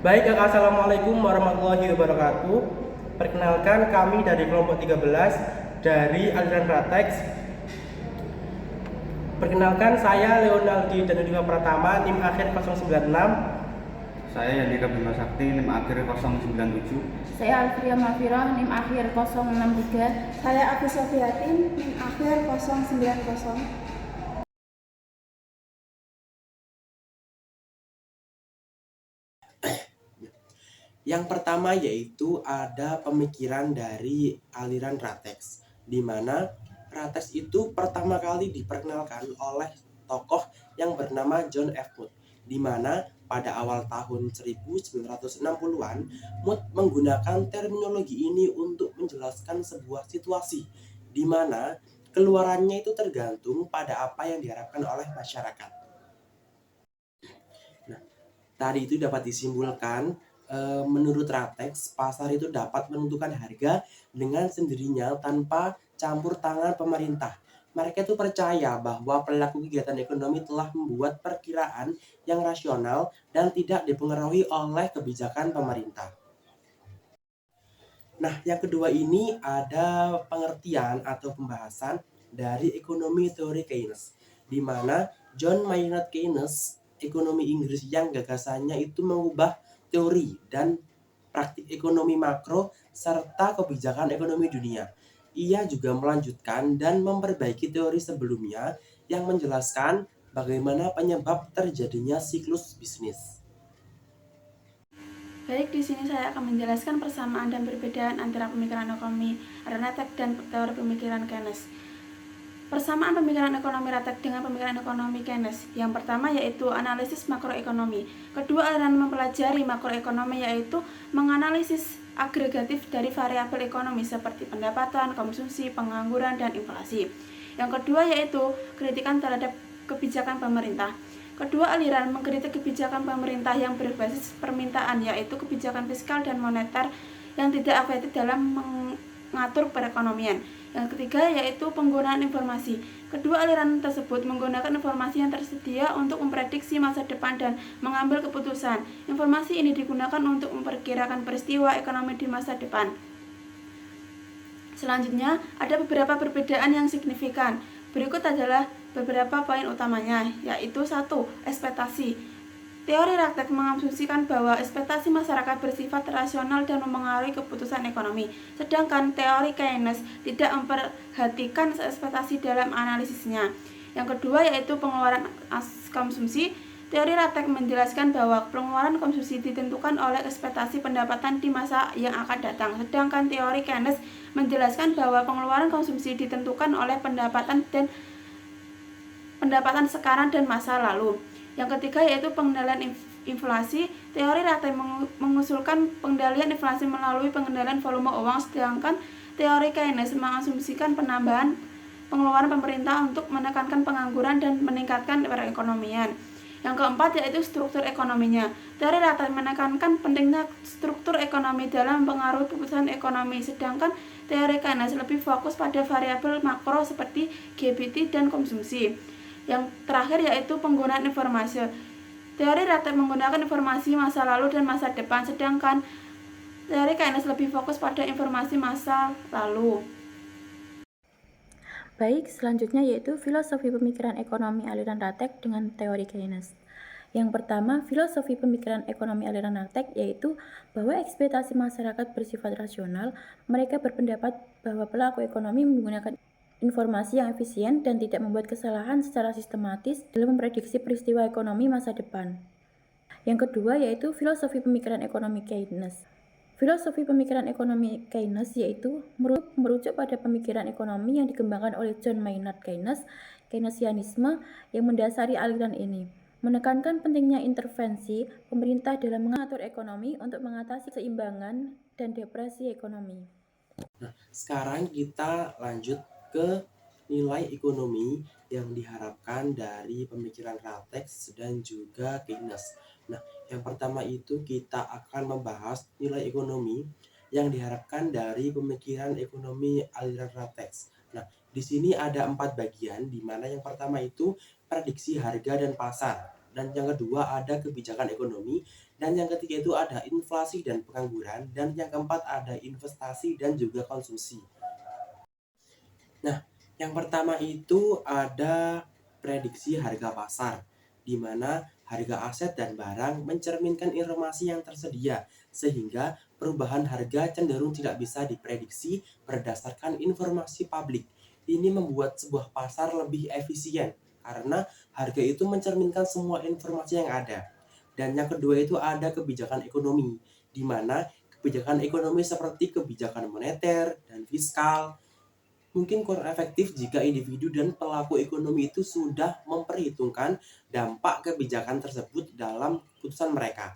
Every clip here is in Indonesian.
Baik, assalamualaikum warahmatullahi wabarakatuh. Perkenalkan kami dari kelompok 13 dari aliran Pratex. Perkenalkan saya Leonaldi Danudika Pratama, NIM akhir 096. Saya Yandika Bima Sakti, NIM akhir 097. Saya Alfria Mafira, NIM akhir 063. Saya Abi Sofiatin, NIM akhir 090. Yang pertama yaitu ada pemikiran dari aliran Pratex, di mana Pratex itu pertama kali diperkenalkan oleh tokoh yang bernama John F. Mood, di mana pada awal tahun 1960-an Mood menggunakan terminologi ini untuk menjelaskan sebuah situasi di mana keluarannya itu tergantung pada apa yang diharapkan oleh masyarakat. Nah, tadi itu dapat disimpulkan menurut Pratex, pasar itu dapat menentukan harga dengan sendirinya tanpa campur tangan pemerintah. Mereka itu percaya bahwa pelaku kegiatan ekonomi telah membuat perkiraan yang rasional dan tidak dipengaruhi oleh kebijakan pemerintah. Nah, yang kedua ini ada pengertian atau pembahasan dari ekonomi teori Keynes, di mana John Maynard Keynes, ekonomi Inggris yang gagasannya itu mengubah teori dan praktik ekonomi makro serta kebijakan ekonomi dunia. Ia juga melanjutkan dan memperbaiki teori sebelumnya yang menjelaskan bagaimana penyebab terjadinya siklus bisnis. Baik, di sini saya akan menjelaskan persamaan dan perbedaan antara pemikiran ekonomi Pratex dan teori pemikiran Keynes. Persamaan pemikiran ekonomi Pratex dengan pemikiran ekonomi Keynes. Yang pertama yaitu analisis makroekonomi. Kedua, aliran mempelajari makroekonomi yaitu menganalisis agregatif dari variabel ekonomi seperti pendapatan, konsumsi, pengangguran, dan inflasi. Yang kedua yaitu kritikan terhadap kebijakan pemerintah. Kedua aliran mengkritik kebijakan pemerintah yang berbasis permintaan, yaitu kebijakan fiskal dan moneter yang tidak efektif dalam mengatur perekonomian. Yang ketiga yaitu penggunaan informasi. Kedua aliran tersebut menggunakan informasi yang tersedia untuk memprediksi masa depan dan mengambil keputusan. Informasi ini digunakan untuk memperkirakan peristiwa ekonomi di masa depan. Selanjutnya, ada beberapa perbedaan yang signifikan. Berikut adalah beberapa poin utamanya, yaitu 1. Ekspektasi. Teori Pratex mengasumsikan bahwa ekspektasi masyarakat bersifat rasional dan mempengaruhi keputusan ekonomi, sedangkan teori Keynes tidak memperhatikan ekspektasi dalam analisisnya. Yang kedua yaitu pengeluaran konsumsi. Teori Pratex menjelaskan bahwa pengeluaran konsumsi ditentukan oleh ekspektasi pendapatan di masa yang akan datang, sedangkan teori Keynes menjelaskan bahwa pengeluaran konsumsi ditentukan oleh pendapatan sekarang dan masa lalu. Yang ketiga yaitu pengendalian inflasi. Teori Pratex mengusulkan pengendalian inflasi melalui pengendalian volume uang, sedangkan teori Keynes mengasumsikan penambahan pengeluaran pemerintah untuk menekankan pengangguran dan meningkatkan perekonomian. Yang keempat yaitu struktur ekonominya. Teori Pratex menekankan pentingnya struktur ekonomi dalam mempengaruhi keputusan ekonomi, sedangkan teori Keynes lebih fokus pada variabel makro seperti GDP dan konsumsi. Yang terakhir yaitu penggunaan informasi. Teori Pratex menggunakan informasi masa lalu dan masa depan, sedangkan teori Keynes lebih fokus pada informasi masa lalu. Baik, selanjutnya yaitu filosofi pemikiran ekonomi aliran Pratex dengan teori Keynes. Yang pertama, filosofi pemikiran ekonomi aliran Pratex yaitu bahwa ekspektasi masyarakat bersifat rasional. Mereka berpendapat bahwa pelaku ekonomi menggunakan informasi yang efisien dan tidak membuat kesalahan secara sistematis dalam memprediksi peristiwa ekonomi masa depan. Yang kedua yaitu filosofi pemikiran ekonomi Keynes. Filosofi pemikiran ekonomi Keynes yaitu merujuk pada pemikiran ekonomi yang dikembangkan oleh John Maynard Keynes, Keynesianisme yang mendasari aliran ini, menekankan pentingnya intervensi pemerintah dalam mengatur ekonomi untuk mengatasi keseimbangan dan depresi ekonomi. Nah, sekarang kita lanjut ke nilai ekonomi yang diharapkan dari pemikiran Pratex dan juga Keynes. Nah, yang pertama itu kita akan membahas nilai ekonomi yang diharapkan dari pemikiran ekonomi aliran Pratex. Nah, di sini ada 4 bagian, di mana yang pertama itu prediksi harga dan pasar. dan yang kedua ada kebijakan ekonomi, dan yang ketiga itu ada inflasi dan pengangguran, dan yang keempat ada investasi dan juga konsumsi. Nah, yang pertama itu ada prediksi harga pasar, di mana harga aset dan barang mencerminkan informasi yang tersedia, sehingga perubahan harga cenderung tidak bisa diprediksi berdasarkan informasi publik. Ini membuat sebuah pasar lebih efisien, karena harga itu mencerminkan semua informasi yang ada. Dan yang kedua itu ada kebijakan ekonomi, di mana kebijakan ekonomi seperti kebijakan moneter dan fiskal mungkin kurang efektif jika individu dan pelaku ekonomi itu sudah memperhitungkan dampak kebijakan tersebut dalam keputusan mereka.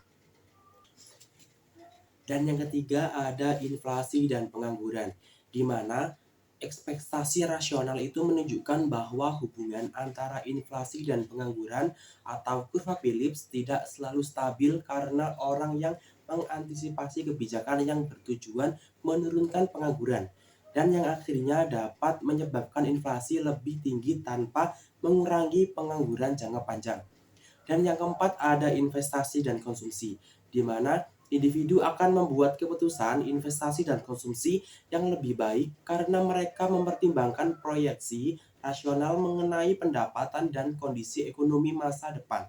Dan yang ketiga ada inflasi dan pengangguran, di mana ekspektasi rasional itu menunjukkan bahwa hubungan antara inflasi dan pengangguran atau kurva Phillips tidak selalu stabil karena orang yang mengantisipasi kebijakan yang bertujuan menurunkan pengangguran, dan yang akhirnya dapat menyebabkan inflasi lebih tinggi tanpa mengurangi pengangguran jangka panjang. Dan yang keempat ada investasi dan konsumsi, di mana individu akan membuat keputusan investasi dan konsumsi yang lebih baik karena mereka mempertimbangkan proyeksi rasional mengenai pendapatan dan kondisi ekonomi masa depan.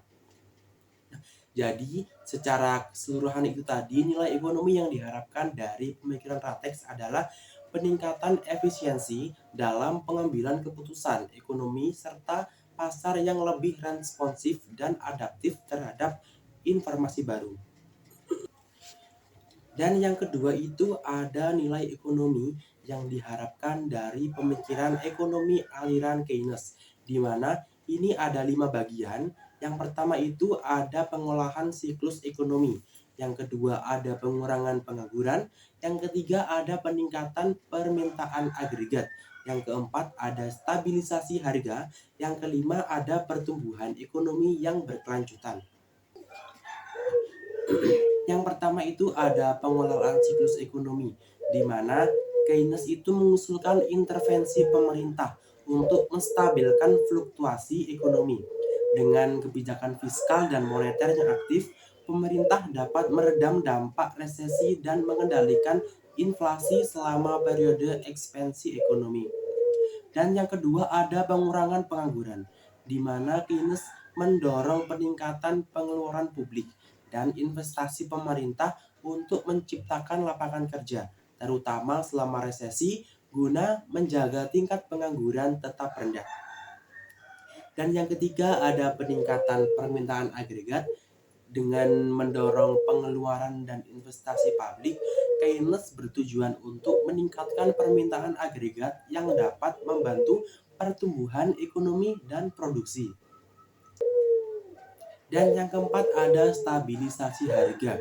Jadi, secara keseluruhan itu tadi, nilai ekonomi yang diharapkan dari pemikiran Ratex adalah peningkatan efisiensi dalam pengambilan keputusan ekonomi serta pasar yang lebih responsif dan adaptif terhadap informasi baru. Dan yang kedua itu ada nilai ekonomi yang diharapkan dari pemikiran ekonomi aliran Keynes, di mana ini ada 5 bagian. Yang pertama itu ada pengolahan siklus ekonomi, yang kedua ada pengurangan pengangguran, yang ketiga ada peningkatan permintaan agregat, yang keempat ada stabilisasi harga, yang kelima ada pertumbuhan ekonomi yang berkelanjutan. Yang pertama itu ada pengelolaan siklus ekonomi, di mana Keynes itu mengusulkan intervensi pemerintah untuk menstabilkan fluktuasi ekonomi. Dengan kebijakan fiskal dan moneter yang aktif, pemerintah dapat meredam dampak resesi dan mengendalikan inflasi selama periode ekspansi ekonomi. Dan yang kedua ada pengurangan pengangguran, di mana Keynes mendorong peningkatan pengeluaran publik dan investasi pemerintah untuk menciptakan lapangan kerja, terutama selama resesi, guna menjaga tingkat pengangguran tetap rendah. Dan yang ketiga ada peningkatan permintaan agregat. Dengan mendorong pengeluaran dan investasi publik, Keynes bertujuan untuk meningkatkan permintaan agregat yang dapat membantu pertumbuhan ekonomi dan produksi. Dan yang keempat ada stabilisasi harga.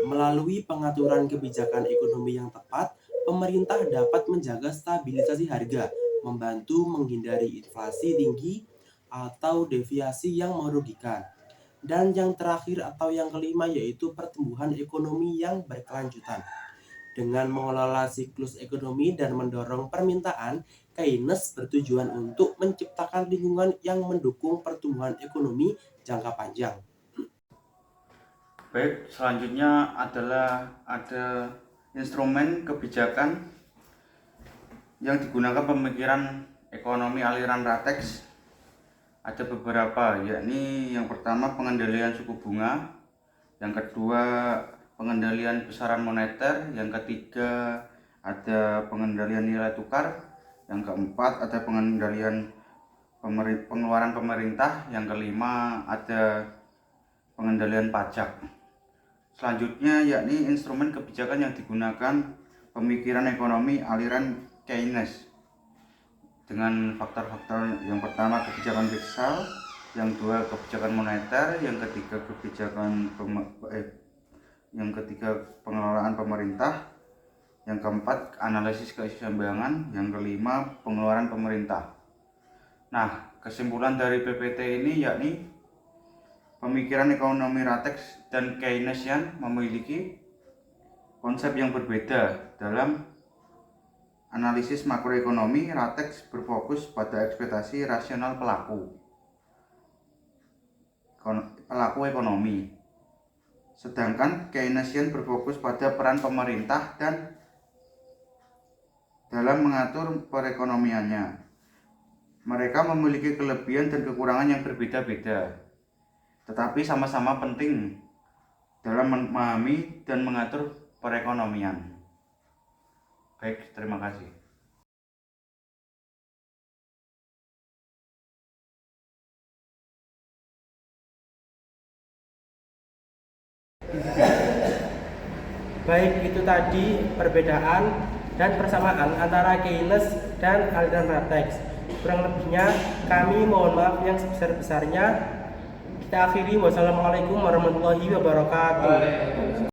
Melalui pengaturan kebijakan ekonomi yang tepat, pemerintah dapat menjaga stabilisasi harga, membantu menghindari inflasi tinggi atau deviasi yang merugikan. Dan yang terakhir atau yang kelima yaitu pertumbuhan ekonomi yang berkelanjutan. Dengan mengelola siklus ekonomi dan mendorong permintaan, Keynes bertujuan untuk menciptakan lingkungan yang mendukung pertumbuhan ekonomi jangka panjang. Baik, selanjutnya adalah ada instrumen kebijakan yang digunakan pemikiran ekonomi aliran Ratex. Ada beberapa, yakni yang pertama pengendalian suku bunga, yang kedua pengendalian besaran moneter, yang ketiga ada pengendalian nilai tukar, yang keempat ada pengendalian pengeluaran pemerintah, yang kelima ada pengendalian pajak. Selanjutnya yakni instrumen kebijakan yang digunakan pemikiran ekonomi aliran Keynes dengan faktor-faktor yang pertama kebijakan fiskal, yang kedua kebijakan moneter, yang ketiga pengelolaan pemerintah, yang keempat analisis keseimbangan, yang kelima pengeluaran pemerintah. Nah, kesimpulan dari PPT ini yakni pemikiran ekonomi Ratex dan Keynesian memiliki konsep yang berbeda. Dalam analisis makroekonomi, Ratex berfokus pada ekspektasi rasional pelaku. pelaku ekonomi. Sedangkan Keynesian berfokus pada peran pemerintah dan dalam mengatur perekonomiannya. Mereka memiliki kelebihan dan kekurangan yang berbeda-beda, tetapi sama-sama penting dalam memahami dan mengatur perekonomian. Baik, terima kasih. Baik, itu tadi perbedaan dan persamaan antara Keynes dan aliran Ratex. Kurang lebihnya kami mohon maaf yang sebesar-besarnya. Kita akhiri. Wassalamualaikum warahmatullahi wabarakatuh.